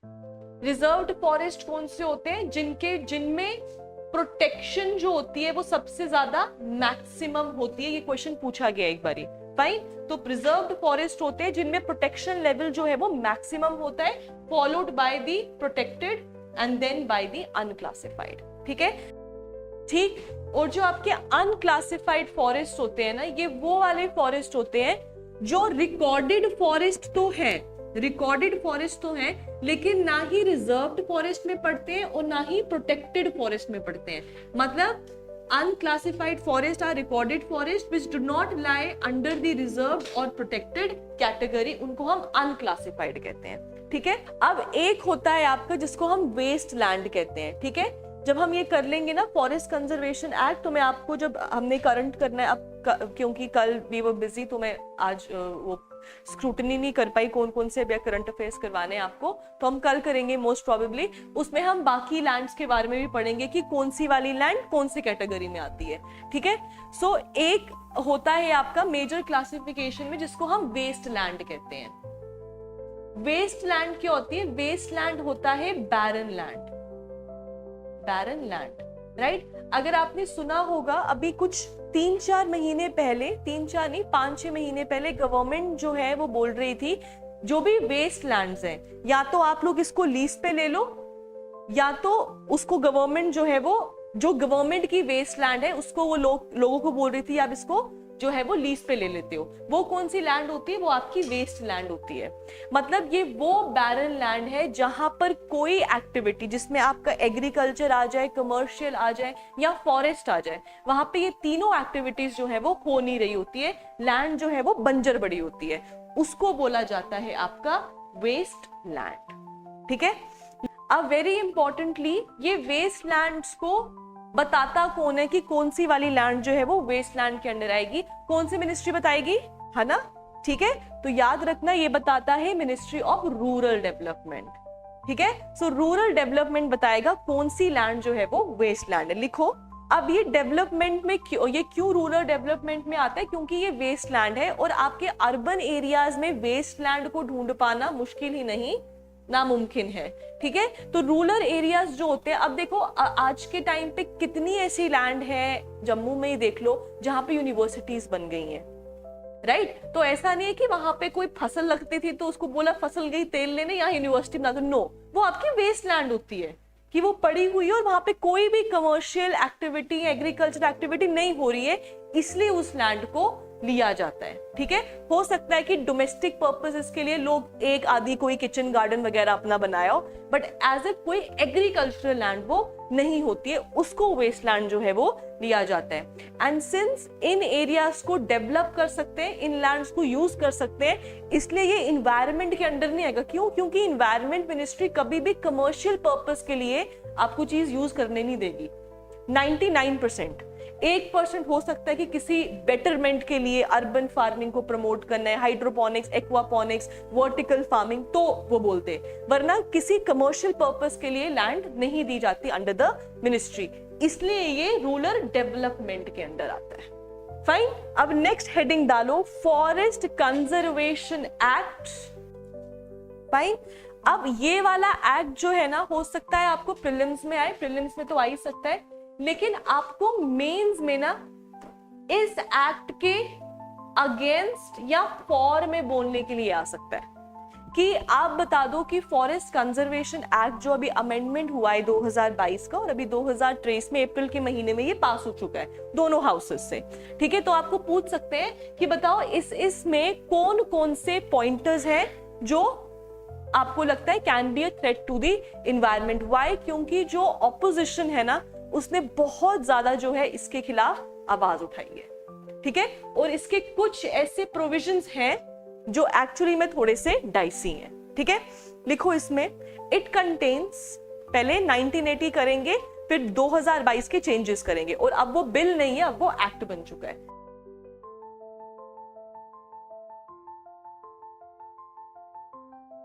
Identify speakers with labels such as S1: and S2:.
S1: Reserved forest कौन से होते हैं? जिनमें प्रोटेक्शन जो होती है वो सबसे ज्यादा मैक्सिमम होती है। ये क्वेश्चन पूछा गया एक बारी, फाइन। तो प्रिजर्व्ड फॉरेस्ट होते हैं जिनमें प्रोटेक्शन लेवल जो है वो मैक्सिमम होता है, followed by the protected and then by the unclassified. ठीक है, ठीक। और जो आपके अनक्लासिफाइड फॉरेस्ट होते हैं ना, ये वो वाले फॉरेस्ट होते हैं जो रिकॉर्डेड फॉरेस्ट तो है, रिकॉर्डेड फॉरेस्ट तो है, लेकिन ना ही रिजर्व्ड फॉरेस्ट में पड़ते हैं और ना ही प्रोटेक्टेड फॉरेस्ट में पड़ते हैं। मतलब unclassified forest are recorded forest which do not lie under the reserved or protected category, उनको हम unclassified कहते हैं। ठीक है, अब एक होता है आपका जिसको हम वेस्ट लैंड कहते हैं। ठीक है, जब हम ये कर लेंगे ना फॉरेस्ट कंजर्वेशन एक्ट, तो मैं आपको, जब हमने करंट करना है अब, क्योंकि कल वी वर बिजी, तो मैं आज वो स्क्रूटनी नहीं कर पाई कौन कौन से करंट अफेयर्स करवाने हैं आपको, तो हम कल करेंगे मोस्ट प्रोबेबली। उसमें हम बाकी लैंड्स के बारे में भी पढ़ेंगे कि कौन सी वाली लैंड कौन सी कैटेगरी में आती है। ठीक है, सो एक होता है आपका मेजर क्लासिफिकेशन में जिसको हम वेस्ट लैंड कहते हैं। वेस्ट लैंड क्या होती है? वेस्ट लैंड होता है barren land, barren land, right. अगर आपने सुना होगा अभी कुछ 3-4 महीने पहले, 3-4 नहीं 5-6 महीने पहले गवर्नमेंट जो है वो बोल रही थी जो भी वेस्ट लैंड्स हैं, या तो आप लोग इसको लीज पे ले लो, या तो उसको गवर्नमेंट जो है वो, जो गवर्नमेंट की वेस्ट लैंड है उसको वो लोगों को बोल रही थी आप इसको जो है वो लीज पे ले लेते हो। वो कौन सी लैंड होती है? वो आपकी वेस्ट लैंड होती है। मतलब ये वो बैरन लैंड है जहां पर कोई एक्टिविटी, जिसमें आपका एग्रीकल्चर आ जाए, कमर्शियल आ जाए या फॉरेस्ट आ जाए, वहां पे ये तीनों एक्टिविटीज जो है वो हो नहीं रही होती है, लैंड जो है वो बंजर बड़ी होती है, उसको बोला जाता है आपका वेस्ट लैंड। ठीक है, अब वेरी इंपॉर्टेंटली ये वेस्ट लैंड्स को बताता कौन है कि कौन सी वाली लैंड जो है वो वेस्ट लैंड के अंडर आएगी? कौन सी मिनिस्ट्री बताएगी, है ना? ठीक है, तो याद रखना ये बताता है मिनिस्ट्री ऑफ रूरल डेवलपमेंट। ठीक है, सो रूरल डेवलपमेंट बताएगा कौन सी लैंड जो है वो वेस्ट लैंड है। लिखो, अब ये डेवलपमेंट में क्यों रूरल डेवलपमेंट में आता है? क्योंकि ये वेस्ट लैंड है और आपके अर्बन एरियाज में वेस्ट लैंड को ढूंढ पाना मुश्किल ही नहीं नामुमकिन है। ठीक है, तो रूरल एरियाज जो होते हैं, अब देखो आज के टाइम पे कितनी ऐसी लैंड है, जम्मू में ही देख लो, जहां पे यूनिवर्सिटीज बन गई हैं, राइट। तो ऐसा नहीं है कि वहां पे कोई फसल लगती थी तो उसको बोला फसल गई तेल लेने, यहाँ यूनिवर्सिटी बना दो। नो, वो आपकी वेस्ट लैंड होती है कि वो पड़ी हुई है और वहां पे कोई भी कमर्शियल एक्टिविटी, एग्रीकल्चर एक्टिविटी नहीं हो रही है, इसलिए उस लैंड को लिया जाता है। ठीक है, हो सकता है कि डोमेस्टिक पर्पसेस के लिए लोग एक आदि कोई किचन गार्डन वगैरह अपना बनाया हो, बट एज ए कोई एग्रीकल्चरल लैंड वो नहीं होती है, उसको वेस्ट लैंड जो है वो लिया जाता है। एंड सिंस इन एरियाज को डेवलप कर सकते हैं, इन लैंड्स को यूज कर सकते हैं, इसलिए ये इन्वायरमेंट के अंडर नहीं आएगा। क्यों? क्योंकि इन्वायरमेंट मिनिस्ट्री कभी भी कमर्शियल पर्पस के लिए आपको चीज यूज करने नहीं देगी। 99%, 1% हो सकता है कि किसी बेटरमेंट के लिए अर्बन फार्मिंग को प्रमोट करना है, हाइड्रोपोनिक्स, एक्वापोनिक्स, वर्टिकल फार्मिंग, तो वो बोलते, वरना किसी कमर्शियल पर्पस के लिए लैंड नहीं दी जाती अंडर द मिनिस्ट्री, इसलिए ये रूरल डेवलपमेंट के अंडर आता है। फाइन, अब नेक्स्ट हेडिंग डालो, फॉरेस्ट कंजर्वेशन एक्ट। फाइन, अब ये वाला एक्ट जो है ना, हो सकता है आपको प्रीलिम्स में आए, प्रीलिम्स में तो आ ही सकता है, लेकिन आपको मेंस में ना इस एक्ट के अगेंस्ट या फॉर में बोलने के लिए आ सकता है कि आप बता दो कि फॉरेस्ट कंजर्वेशन एक्ट जो अभी अमेंडमेंट हुआ है 2022 का, और अभी 2023 में अप्रैल के महीने में ये पास हो चुका है दोनों हाउसेस से। ठीक है, तो आपको पूछ सकते हैं कि बताओ इसमें कौन कौन से पॉइंटर्स हैं जो आपको लगता है can be a threat to the environment. Why? क्योंकि जो ऑपोजिशन है ना, उसने बहुत ज्यादा जो है इसके खिलाफ आवाज उठाई है। ठीक है, और इसके कुछ ऐसे प्रोविजंस हैं जो एक्चुअली में थोड़े से डाइसी हैं। ठीक है, लिखो इसमें, इट कंटेन्स, पहले 1980 करेंगे, फिर 2022 के चेंजेस करेंगे, और अब वो बिल नहीं है, अब वो एक्ट बन चुका है।